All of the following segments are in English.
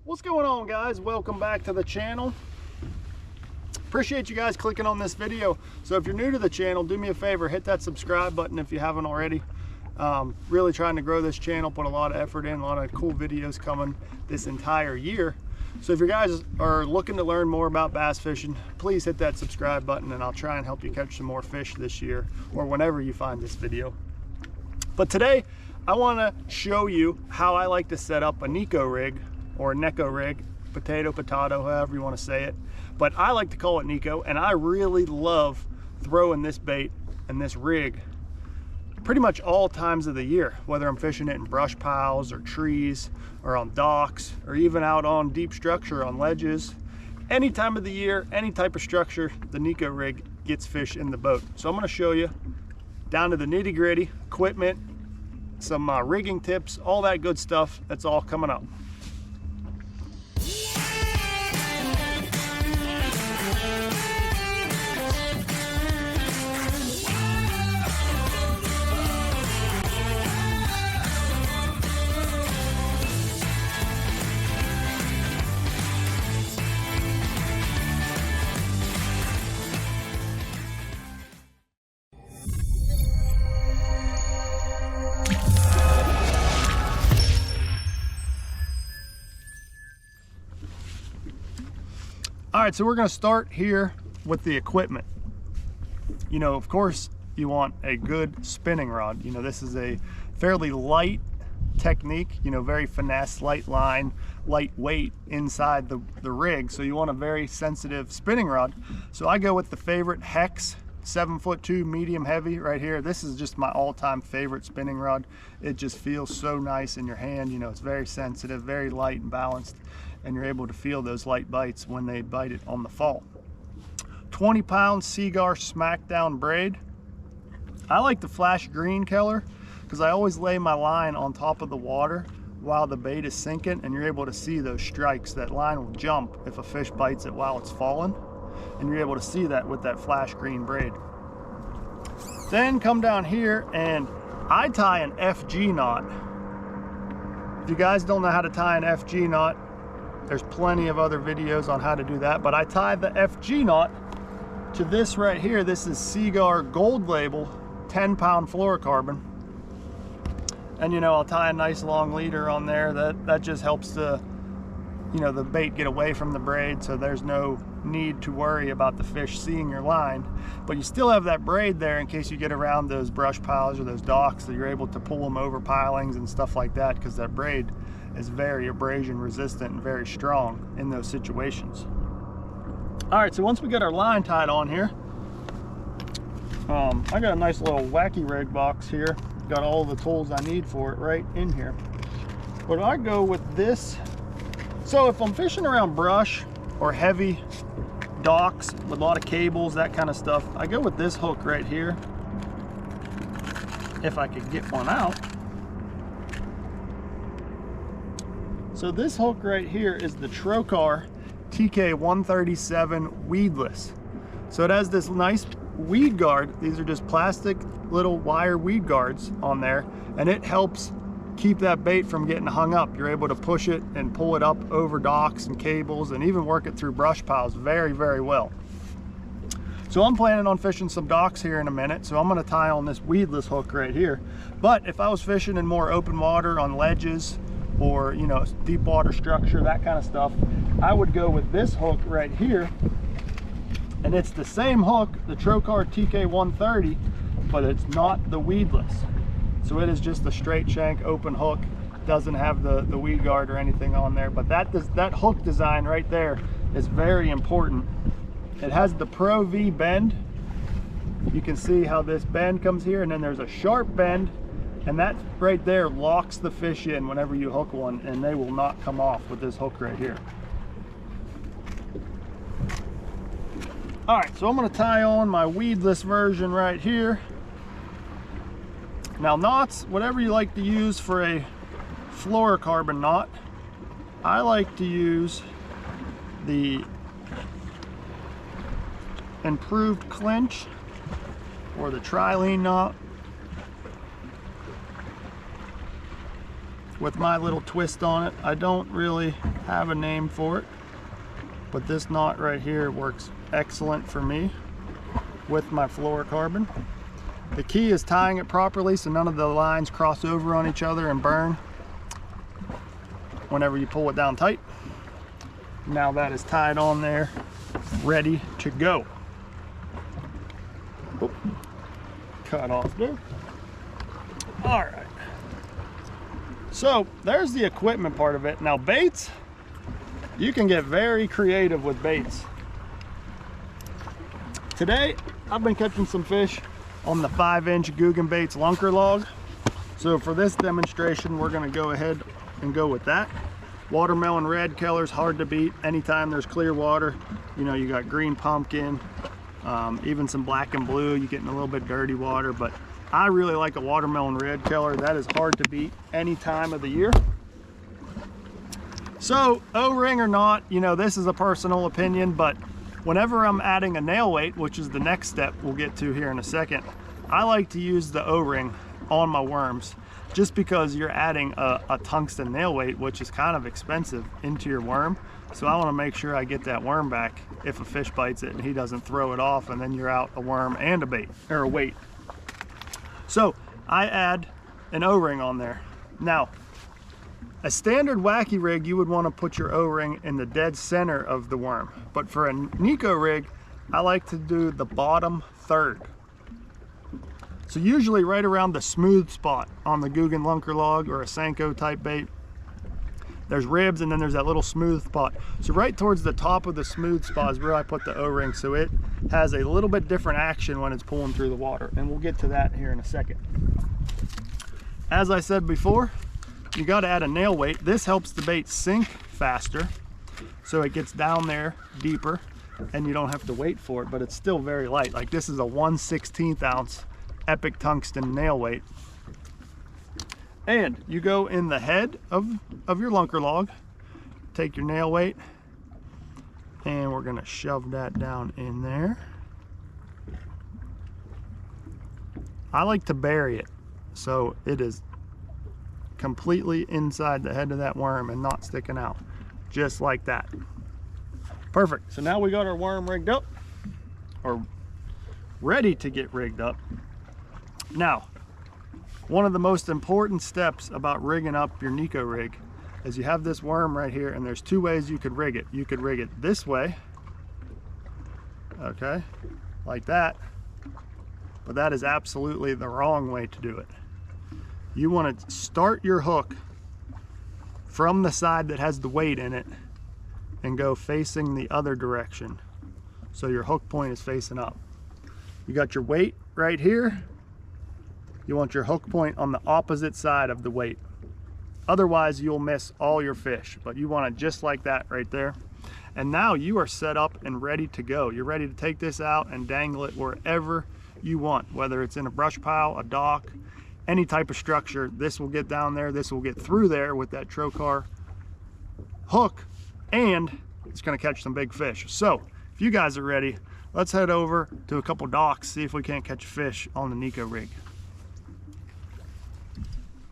What's going on, guys? Welcome back to the channel. Appreciate you guys clicking on this video. So if you're new to the channel, do me a favor, hit that subscribe button if you haven't already. Really trying to grow this channel, put a lot of effort in, a lot of cool videos coming this entire year. So if you guys are looking to learn more about bass fishing, please hit that subscribe button and I'll try and help you catch some more fish this year or whenever you find this video. But today I want to show you how I like to set up a Neko rig, or a Neko rig, potato, however you want to say it. But I like to call it Neko, and I really love throwing this bait and this rig pretty much all times of the year, whether I'm fishing it in brush piles or trees or on docks or even out on deep structure on ledges. Any time of the year, any type of structure, the Neko rig gets fish in the boat. So I'm going to show you down to the nitty-gritty, equipment, some rigging tips, all that good stuff. That's all coming up. All right, so we're gonna start here with the equipment. You know, of course, you want a good spinning rod. You know, this is a fairly light technique, you know, very finesse, light line, lightweight inside the rig. So you want a very sensitive spinning rod. So I go with the favorite Hex 7'2" medium heavy right here. This is just my all-time favorite spinning rod. It just feels so nice in your hand. You know, it's very sensitive, very light and balanced, and you're able to feel those light bites when they bite it on the fall. 20-pound Seagar Smackdown braid. I like the flash green color because I always lay my line on top of the water while the bait is sinking, and you're able to see those strikes. That line will jump if a fish bites it while it's falling, and you're able to see that with that flash green braid. Then come down here and I tie an FG knot. If you guys don't know how to tie an FG knot, there's plenty of other videos on how to do that, but I tie the FG knot to this right here. This is Seagar Gold Label 10-pound fluorocarbon. And you know, I'll tie a nice long leader on there. That just helps the, you know, the bait get away from the braid, so there's no need to worry about the fish seeing your line. But you still have that braid there in case you get around those brush piles or those docks, that you're able to pull them over pilings and stuff like that, because that braid is very abrasion resistant and very strong in those situations. All right, so once we get our line tied on here, I got a nice little wacky rig box here. Got all the tools I need for it right in here. But I go with this. So if I'm fishing around brush or heavy docks with a lot of cables, that kind of stuff, I go with this hook right here, if I could get one out. So this hook right here is the Trokar TK137 weedless. So it has this nice weed guard. These are just plastic little wire weed guards on there, and it helps keep that bait from getting hung up. You're able to push it and pull it up over docks and cables and even work it through brush piles very, very well. So I'm planning on fishing some docks here in a minute, so I'm going to tie on this weedless hook right here. But if I was fishing in more open water on ledges or, you know, deep water structure, that kind of stuff, I would go with this hook right here. And it's the same hook, the Trokar TK130, but it's not the weedless. So it is just a straight shank open hook. Doesn't have the weed guard or anything on there, but that hook design right there is very important. It has the Pro V bend. You can see how this bend comes here, and then there's a sharp bend, and that right there locks the fish in whenever you hook one, and they will not come off with this hook right here. All right, so I'm gonna tie on my weedless version right here. Now knots, whatever you like to use for a fluorocarbon knot, I like to use the improved clinch or the trilene knot with my little twist on it. I don't really have a name for it, but this knot right here works excellent for me with my fluorocarbon. The key is tying it properly so none of the lines cross over on each other and burn whenever you pull it down tight. Now that is tied on there, ready to go. Oop. Cut off there. All right. So there's the equipment part of it. Now baits, you can get very creative with baits. Today, I've been catching some fish on the 5-inch Guggen Baits lunker log. So for this demonstration, we're gonna go ahead and go with that. Watermelon red color's hard to beat anytime there's clear water. You know, you got green pumpkin, even some black and blue, you're getting a little bit dirty water, but I really like a watermelon red color. That is hard to beat any time of the year. So O-ring or not, you know, this is a personal opinion, but whenever I'm adding a nail weight, which is the next step we'll get to here in a second, I like to use the O-ring on my worms just because you're adding a tungsten nail weight, which is kind of expensive, into your worm. So I want to make sure I get that worm back if a fish bites it and he doesn't throw it off, and then you're out a worm and a bait or a weight. So I add an O-ring on there. Now, a standard wacky rig, you would want to put your O-ring in the dead center of the worm. But for a Neko rig, I like to do the bottom third. So usually right around the smooth spot on the Guggen lunker log or a Senko type bait, there's ribs and then there's that little smooth spot. So right towards the top of the smooth spot is where I put the O-ring, so it has a little bit different action when it's pulling through the water. And we'll get to that here in a second. As I said before, you got to add a nail weight. This helps the bait sink faster, so it gets down there deeper and you don't have to wait for it, but it's still very light. Like this is a 1/16 ounce Epic tungsten nail weight. And you go in the head of your lunker log, take your nail weight, and we're gonna shove that down in there. I like to bury it so it is completely inside the head of that worm and not sticking out, just like that. Perfect. So now we got our worm rigged up, or ready to get rigged up. Now, one of the most important steps about rigging up your Neko rig is you have this worm right here, and there's two ways you could rig it. You could rig it this way, okay, like that, but that is absolutely the wrong way to do it. You want to start your hook from the side that has the weight in it and go facing the other direction, so your hook point is facing up. You got your weight right here. You want your hook point on the opposite side of the weight. Otherwise, you'll miss all your fish, but you want it just like that right there. And now you are set up and ready to go. You're ready to take this out and dangle it wherever you want, whether it's in a brush pile, a dock, any type of structure. This will get down there, this will get through there with that Trokar hook, and it's gonna catch some big fish. So if you guys are ready, let's head over to a couple docks, see if we can't catch fish on the Neko rig.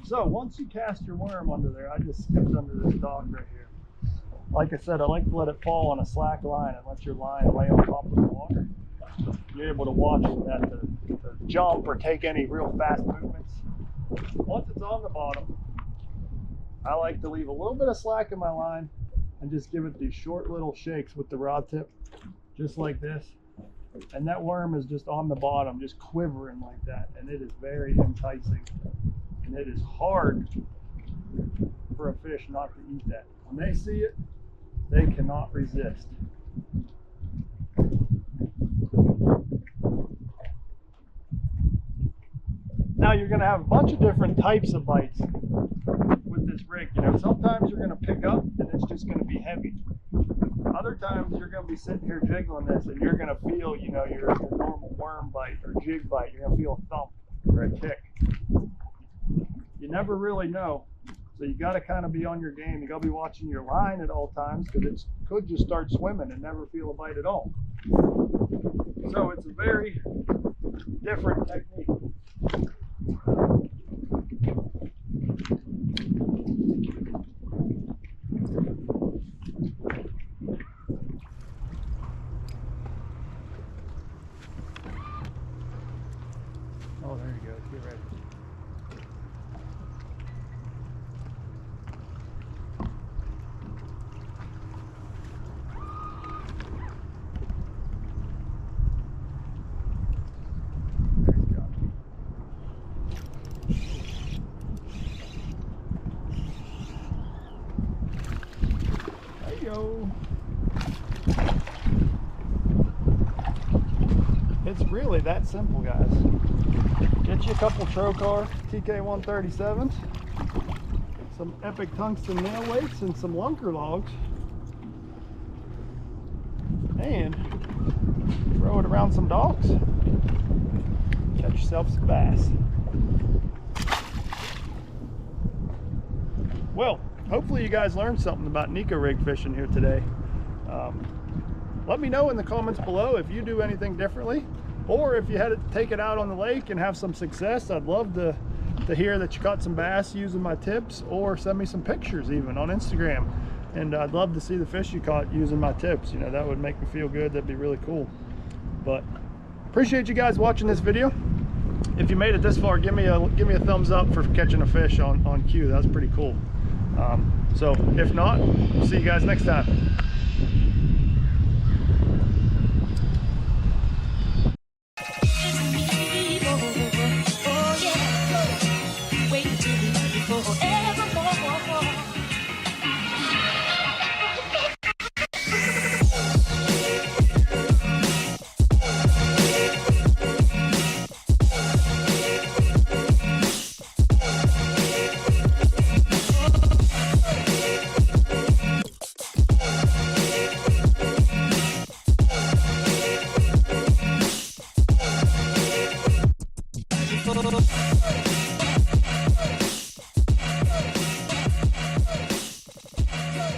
So once you cast your worm under there, I just skipped under this dock right here. Like I said, I like to let it fall on a slack line and let your line lay on top of the water. You're able to watch that to jump or take any real fast movements. Once it's on the bottom, I like to leave a little bit of slack in my line and just give it these short little shakes with the rod tip, just like this. And that worm is just on the bottom, just quivering like that, and it is very enticing. And it is hard for a fish not to eat that. When they see it, they cannot resist. Now you're going to have a bunch of different types of bites with this rig. You know, sometimes you're going to pick up and it's just going to be heavy. Other times you're going to be sitting here jiggling this and you're going to feel, you know, your normal worm bite or jig bite. You're going to feel a thump or a tick. You never really know, so you got to kind of be on your game. You got to be watching your line at all times, because it could just start swimming and never feel a bite at all. So it's a very different technique. Oh, there he goes. Get ready. It's really that simple, guys. Get you a couple Trokar TK137s, some epic tungsten nail weights, and some lunker logs, and throw it around some docks. Catch yourself some bass. Well, hopefully you guys learned something about Neko rig fishing here today. Let me know in the comments below if you do anything differently, or if you had to take it out on the lake and have some success. I'd love to hear that you caught some bass using my tips, or send me some pictures even on Instagram. And I'd love to see the fish you caught using my tips. You know, that would make me feel good. That'd be really cool. But appreciate you guys watching this video. If you made it this far, give me a thumbs up for catching a fish on cue. That was pretty cool. So if not, see you guys next time.